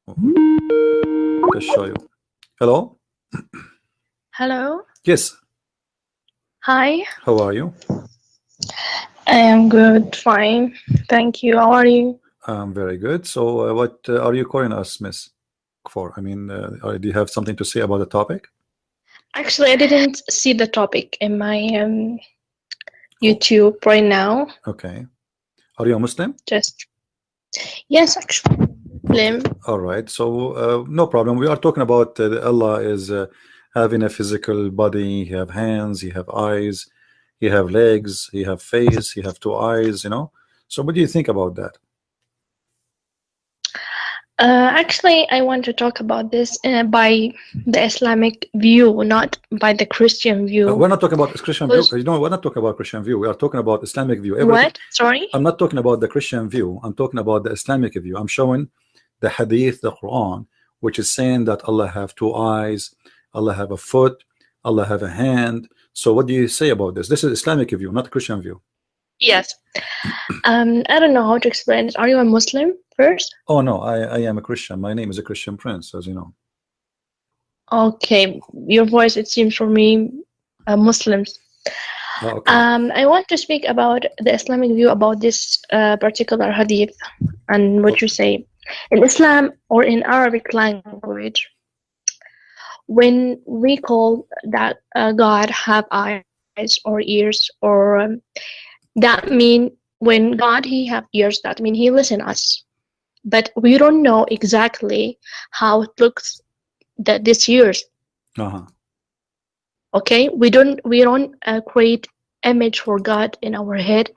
Let's show you. Hello. Hello. Yes. Hi. How are you? I am good. Fine. Thank you. How are you? I'm very good. So, what are you calling us, Miss, for? I mean, do you have something to say about the topic? Actually, I didn't see the topic in my Oh, YouTube right now. okay. Are you a Muslim? Just yes, actually. Okay. Lim. All right. So, no problem. We are talking about Allah is having a physical body. He have hands. He have eyes. He have legs. He have face. He have two eyes. You know. So, what do you think about that? Actually, I want to talk about this by the Islamic view, not by the Christian view. We're not talking about Christian view. Because You know, we're not talking about Christian view. We are talking about Islamic view. Everything. what? Sorry. I'm not talking about the Christian view. I'm talking about the Islamic view. I'm showing the Hadith, the Quran, which is saying that Allah have two eyes, Allah have a foot, Allah have a hand. So what do you say about this? This is Islamic view, not Christian view. Yes. I don't know how to explain it. Are you a Muslim first? Oh no, I am a Christian. My name is a Christian Prince, as you know. Okay. Your voice, it seems for me, Muslims. Oh, okay. I want to speak about the Islamic view about this particular hadith and what you say. In Islam or in Arabic language, when we call that God have eyes or ears, or that mean when God he have ears, that mean he listen us. But we don't know exactly how it looks that these ears. Okay, we don't create image for God in our head,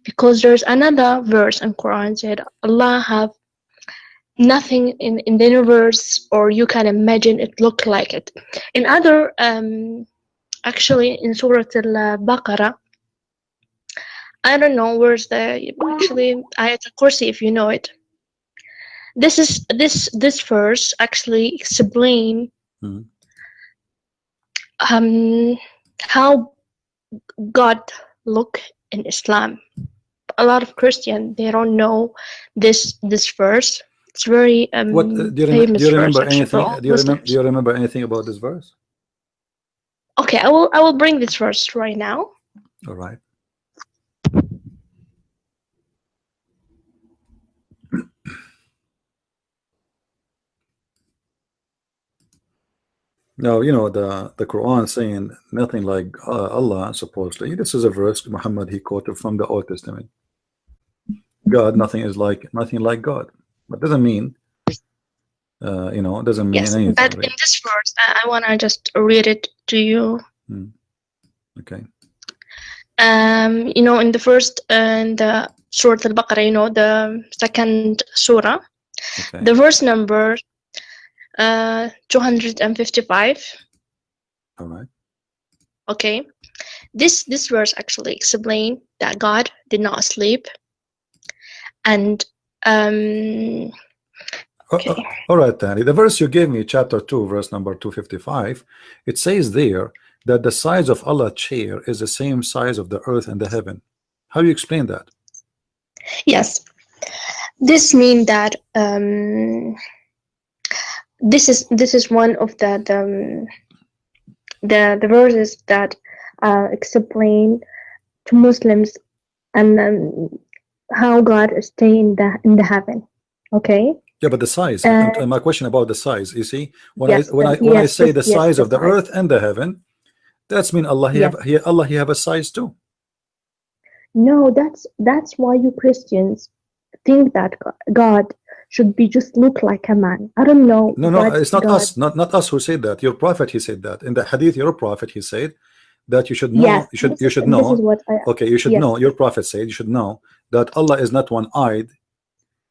because there's another verse in Quran said Allah have nothing in the universe, or you can imagine it look like it. In other actually in Surah Al-Baqarah, I don't know where's the actually Ayat al-Kursi, if you know it. This verse actually explain how God look in Islam. A lot of Christian, they don't know this verse. It's very What do you famous verse remember actually for anything? all Do Muslims. you remember anything about this verse? Okay, I will bring this verse right now. All right. Now, you know, the Quran saying nothing like Allah, supposedly. This is a verse Muhammad he quoted from the Old Testament. God, nothing like God. But doesn't mean, you know, doesn't mean Yes, anything. but in this verse, I want to just read it to you. Okay. You know, in the first, in the Surah Al-Baqarah, you know, the second surah, okay. The verse number 255. All right. Okay, this verse actually explains that God did not sleep, and okay. All right, Danny. The verse you gave me, chapter 2, verse number 255, it says there that the size of Allah's chair is the same size of the earth and the heaven. How do you explain that? Yes, this means that this is one of the verses that explain to Muslims and how God is staying in the heaven. Okay. Yeah, but the size. And my question about the size. You see, when yes, I say the size of the earth and the heaven, that's mean Allah he have a size too. No, that's why you Christians think that God should be just look like a man. I don't know. No, it's not us. Not us who said that. Your prophet he said that in the hadith. Your prophet he said that you should know. Yes, you should know. This is what okay, you should know. Your prophet said you should know that Allah is not one-eyed.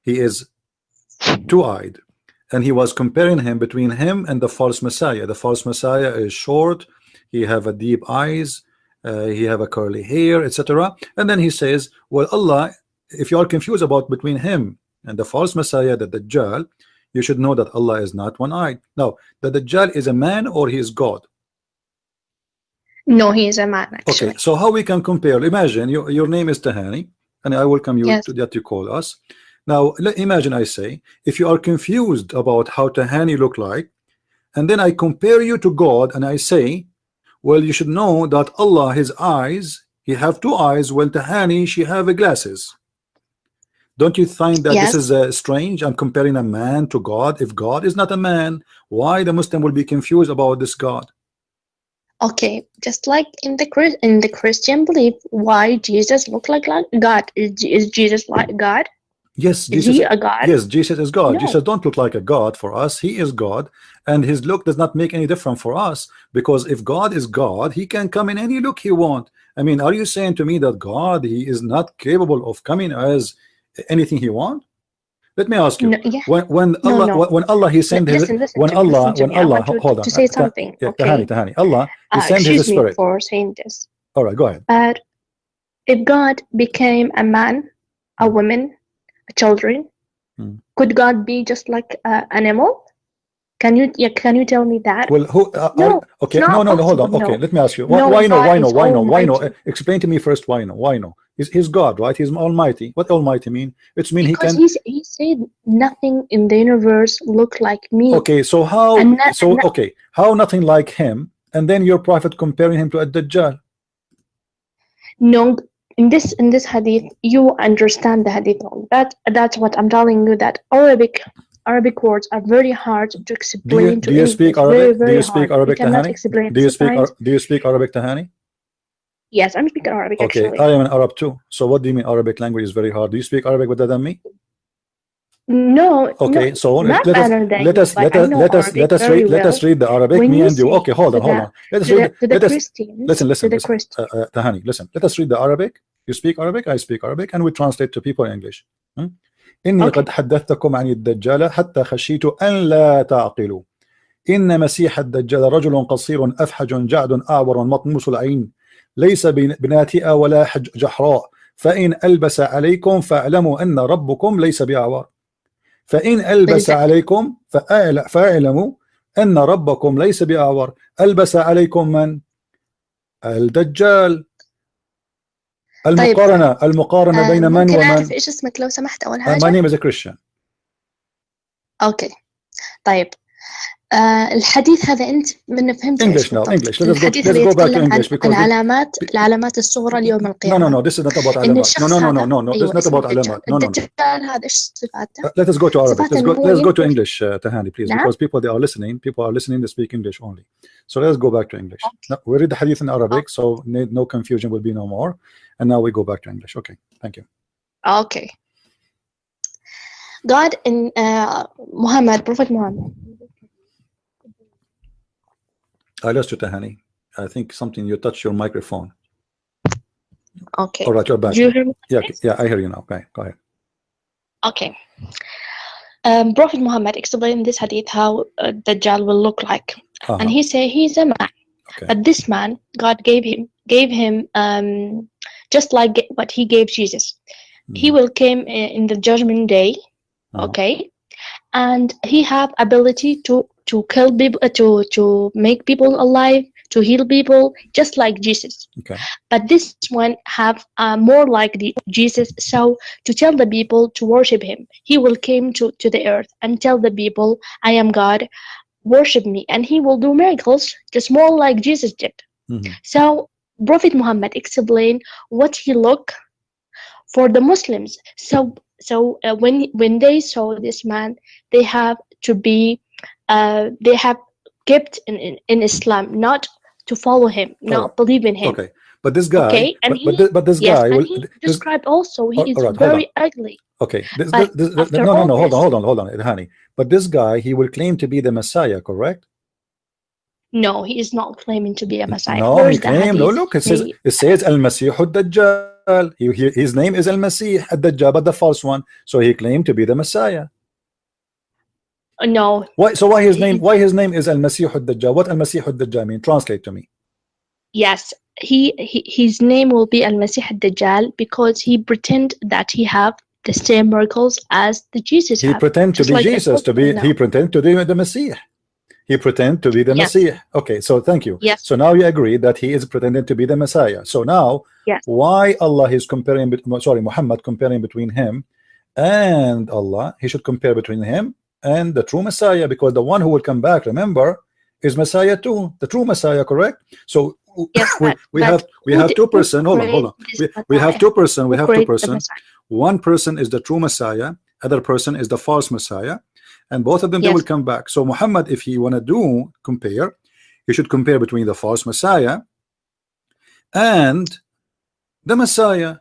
He is two-eyed, and he was comparing him between him and the false Messiah. The false Messiah is short. He have a deep eyes. He have a curly hair, etc. And then he says, well, Allah, if you are confused about between him and the false Messiah, the Dajjal, you should know that Allah is not one-eyed. Now, the Dajjal is a man or he is God? No, he is a man, actually. Okay, so how we can compare? Imagine your name is Tahani, and I welcome you to that you call us. Now imagine I say, if you are confused about how Tahani look like, and then I compare you to God and I say, well, you should know that Allah, his eyes, he have two eyes, while Tahani, she have glasses. Don't you find that this is strange? I'm comparing a man to God. If God is not a man, why the Muslim will be confused about this God? Okay, just like in the Christian belief, why Jesus look like God? Is Jesus like God? Yes, Is Jesus. he a God? Yes, Jesus is God. No. Jesus don't look like a God for us. He is God, and his look does not make any difference for us, because if God is God, he can come in any look he want. I mean, are you saying to me that God, he is not capable of coming as anything he want? Let me ask you. No, yeah. When No, Allah, no. when Allah, he sent his, Listen when to me. Allah, Listen to when me. I Allah, want you hold on, to say something. yeah, Okay. Tahani, Allah, he sent his Excuse me spirit. for saying this. All right, go ahead. But if God became a man, a woman, a children, could God be just like an animal? Can you tell me that? Well, who? No, Okay, it's no, not hold on. possible. Okay, No. let me ask you. No, Why no? God Why no? is Why no? Why no? almighty. Explain to me first. Why no? Why no? He's God, right? He's almighty. What almighty mean? It's mean he Because can. he said nothing in the universe look like me. Okay, so how? And okay, how nothing like him? And then your prophet comparing him to a Dajjal. no, in this hadith, you understand the hadith wrong. That's what I'm telling you. That Arabic words are very hard to explain to Do you speak English. Arabic? Very hard. You cannot Tahani? explain sometimes. Do you speak Arabic, Tahani? Yes, I'm speaking Arabic Okay, actually. I am an Arab too. So what do you mean Arabic language is very hard? Do you speak Arabic better than me? No, Okay, no, so not better than you, but I know Arabic very let us well. read the Arabic, When me you and you. say Okay, hold on. Let us read. to the Let us Christians, listen. Christians. Tahani, listen. Let us read the Arabic. You speak Arabic, I speak Arabic, and we translate to people in English. إني Okay. قد حدثتكم عن الدجال حتى خشيت أن لا تعقلوا. إن مسيح الدجال رجل قصير أفحج جعد أعور مطموس العين ليس بناتئة ولا جحراء فإن ألبس عليكم فاعلموا أن ربكم ليس بأعور فإن ألبس عليكم فاعلموا أن ربكم ليس بأعور. ألبس عليكم من؟ الدجال. المقارنة بين من ممكن ومن؟ أعرف إيش اسمك لو سمحت أول حاجة؟ My name is a Christian. أوكي طيب الحديث هذا أنت من فهمت English now. English. الحديث هذا يتكلم عن العلامات الصغرى ليوم القيامة. No, this is not about علامات. No, this is not about علامات. No. الدجال هذا إيش صفاته؟ Let us go to Arabic. Let's go to English, Tahani, please, نعم. because people are listening, they speak English only. So let's go back to English. No, we read the hadith in Arabic, so no confusion will be no more. And now we go back to English. Okay, thank you. Okay. God in Prophet Muhammad. I lost you, Tahani. I think you touched your microphone. Okay. All right, you're back. Do you hear me? Yeah, I hear you now. Okay, go ahead. Okay. Prophet Muhammad explained this hadith how Dajjal will look like, and he said he's a man. Okay. But this man, God gave him just like what he gave Jesus. He will come in the judgment day, okay, and he have ability to kill people, to make people alive, to heal people, just like Jesus. Okay. But this one have more like the Jesus. So to tell the people to worship him, he will come to the earth and tell the people, I am God, worship me, and he will do miracles just more like Jesus did. So Prophet Muhammad explained what he looked for the Muslims. So when they saw this man, they have to be they have kept in Islam, not to follow him, not believe in him. Okay, but this guy, okay, and but this guy will. He described also he is right, very ugly. Okay, no, hold on, honey. But this guy, he will claim to be the Messiah, correct? No, he is not claiming to be a Messiah. No, he claimed. No, look, it says Al-Masih Ad-Dajjal. His name is Al-Masih Ad-Dajjal, but the false one. So he claimed to be the Messiah. No. Why? So why his name? Why his name is Al-Masih Ad-Dajjal? What Al-Masih Ad-Dajjal mean? Translate to me. Yes, his name will be Al-Masih Ad-Dajjal because he pretend that he have the same miracles as the Jesus. He pretend to be Jesus. He pretend to be the Messiah. He pretend to be the Messiah. Okay, so thank you. Yes. So now you agree that he is pretending to be the Messiah. So now, why Allah is comparing? Sorry, Muhammad comparing between him and Allah, he should compare between him and the true Messiah, because the one who will come back, remember, is Messiah too, the true Messiah, correct? So Yes, we have two person. Hold on. We have two person. We have two person. One person is the true Messiah, other person is the false Messiah, and both of them they will come back. So Muhammad, if he wanna do compare, he should compare between the false Messiah and the Messiah,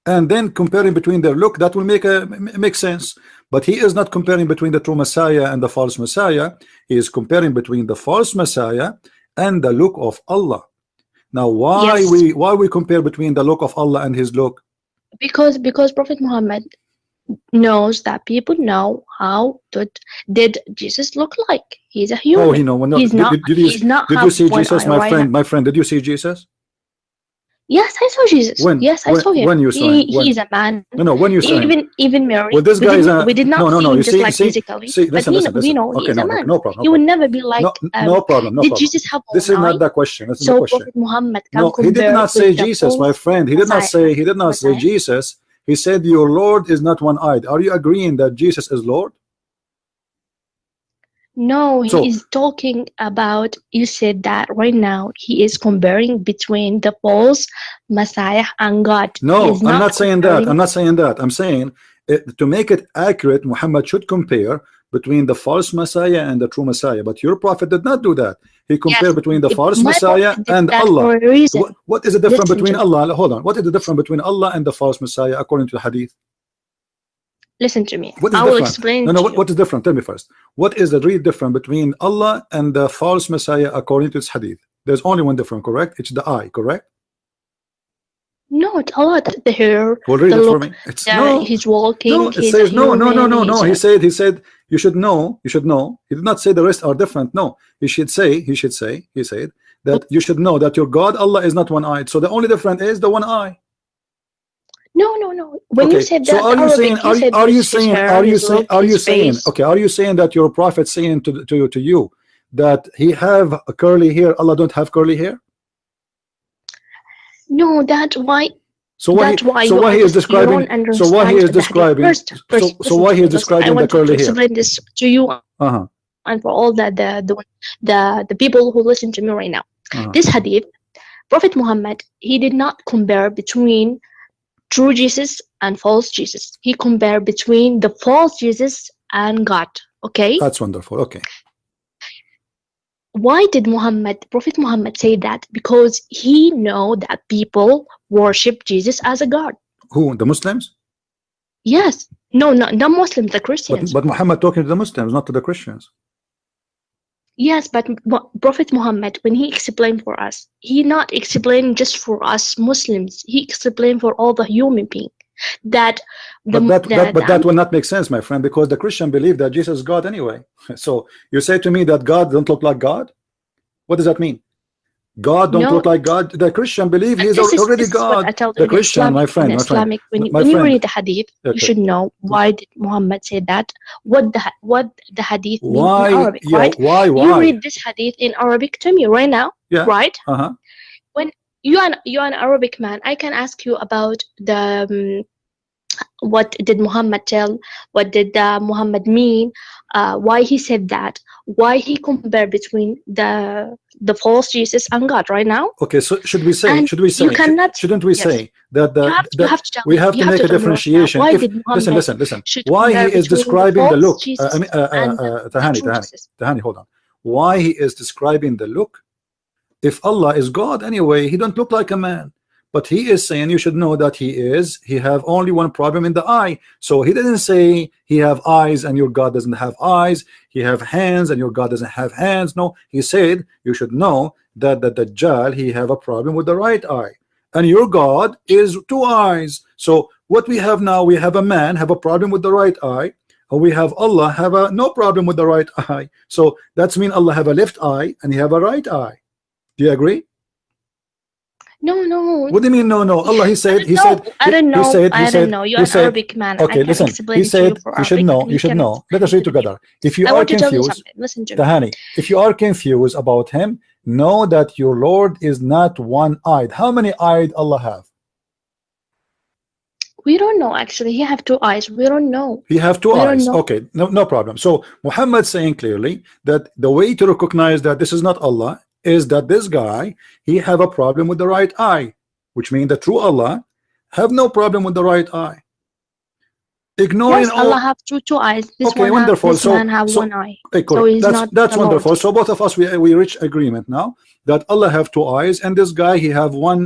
and then comparing between their look. That will make sense. But he is not comparing between the true Messiah and the false Messiah. He is comparing between the false Messiah and the look of Allah. Now why we compare between the look of Allah and his look? Because Prophet Muhammad knows that people know how did Jesus look like. He's a human. Oh, he know. He's not. Did you see Jesus, my friend? My friend, did you see Jesus? Yes, I saw Jesus. When? Yes, I saw him. When you saw him? He is a man. No, when you saw him. Even Mary. Well, this guy is a... We did not see him you just like physically. Listen. We know he is a man. No problem. He would never be like... No problem. Did Jesus have one This is not the question. This is the question. Prophet Muhammad can No, he did not say Jesus, my friend. He did not say Jesus. He said your Lord is not one-eyed. Are you agreeing that Jesus is Lord? No, he is talking about, you said that right now, he is comparing between the false Messiah and God. No, I'm not saying that. I'm saying to make it accurate, Muhammad should compare between the false Messiah and the true Messiah. But your prophet did not do that. He compared between the false Messiah and Allah. What is the difference between Allah? Hold on. What is the difference between Allah and the false Messiah according to the hadith? Listen to me. I will explain. What is different? Tell me first. What is the real difference between Allah and the false Messiah according to this hadith? There's only one difference, correct? It's the eye, correct? No, it's Allah. The hair. Well, read it for me. He's walking. No, it says no. He said you should know. You should know. He did not say the rest are different. No, he said that you should know that your God Allah is not one-eyed. So the only difference is the one eye. No. When you said that, so are you saying that your prophet saying to you that he have a curly hair, Allah don't have curly hair? No, that's why. So why he is describing the curly hair? Explain this to you and for all the people who listen to me right now. This hadith, Prophet Muhammad, he did not compare between true Jesus and false Jesus. He compared between the false Jesus and God. Okay, that's wonderful. Okay, why did Prophet Muhammad say that? Because he know that people worship Jesus as a God. Who, the Muslims? Yes. No, not the Muslims, the Christians. But Muhammad talking to the Muslims, not to the Christians. Yes, but Prophet Muhammad, when he explained for us, he not explaining just for us Muslims. He explained for all the human beings. That will not make sense, my friend, because the Christian believe that Jesus is God anyway. So you say to me that God don't look like God? What does that mean? God don't look like God? The Christian believe he's already God. The Christian, my friend, when you read the hadith, you should know why did Muhammad say that. What the hadith means in Arabic, right? Why? You read this hadith in Arabic to me right now, right? When you are an Arabic man, I can ask you about the what did Muhammad tell? What did Muhammad mean? Why he said that? Why he compared between the false Jesus and God right now? Okay, so shouldn't we say that we have to make a differentiation? Listen. Why he is describing the look? Tahani, hold on. Why he is describing the look? If Allah is God anyway, he don't look like a man. But he is saying you should know that he have only one problem in the eye. So he didn't say he have eyes and your God doesn't have eyes. He have hands and your God doesn't have hands. No, he said you should know that the Dajjal, he have a problem with the right eye. And your God is two eyes. So what we have now, we have a man have a problem with the right eye. And we have Allah have no problem with the right eye. So that's mean Allah have a left eye and he have a right eye. Do you agree? No. What do you mean no? Allah, he said. I don't know. You're an Arabic man. Okay, listen. He said you should know. You should know. Let us read together. If you are confused, listen to me. Tahani, if you are confused about him, know that your Lord is not one-eyed. How many eyed Allah have? We don't know actually. He have two eyes. We don't know. He have two We don't eyes. know. Okay, no problem. So Muhammad saying clearly that the way to recognize that this is not Allah is that this guy, he have a problem with the right eye, which means the true Allah have no problem with the right eye. Ignoring Yes, all. Allah have two eyes. This Okay, one wonderful. this man have one eye. Okay, So correct. he's not That's the Lord. wonderful. So both of us we reach agreement now that Allah have two eyes, and this guy he have one.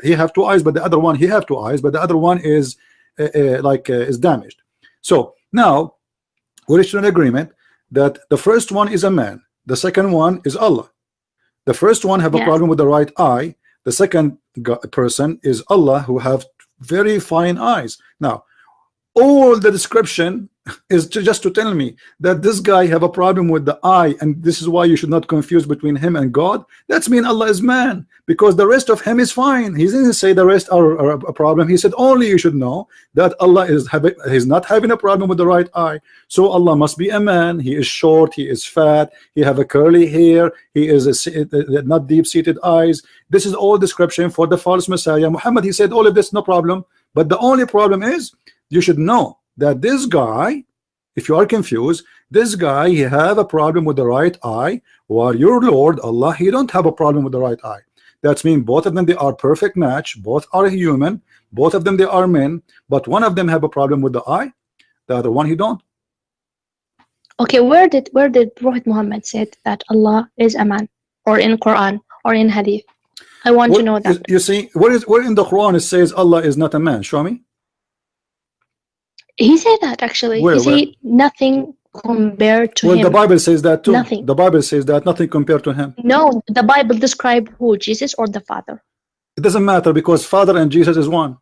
He have two eyes, but the other one he have two eyes, but the other one is is damaged. So now we reached an agreement that the first one is a man, the second one is Allah. The first one have a Yes. problem with the right eye. The second person is Allah, who have very fine eyes. Now all the description is just to tell me that this guy have a problem with the eye, and this is why you should not confuse between him and God. That's mean Allah is man, because the rest of him is fine. He didn't say the rest are a problem. He said only you should know that Allah he's not having a problem with the right eye. So Allah must be a man. He is short, he is fat, he have a curly hair, he is not deep-seated eyes. This is all description for the false Messiah. Muhammad, he said all of this, no problem. But the only problem is you should know that this guy, if you are confused, this guy he have a problem with the right eye, while your Lord Allah, he don't have a problem with the right eye. That's mean both of them they are perfect match, both are human, both of them they are men, but one of them have a problem with the eye, the other one he don't. Okay, where did Prophet Muhammad said that Allah is a man, or in Quran or in Hadith? I want to know that. You see, where in the Quran it says Allah is not a man? Show me. He said that actually. Where, he said nothing compared to well, him. the Bible says that too. Nothing. The Bible says that nothing compared to him. No, the Bible describe who, Jesus or the Father? It doesn't matter because Father and Jesus is one.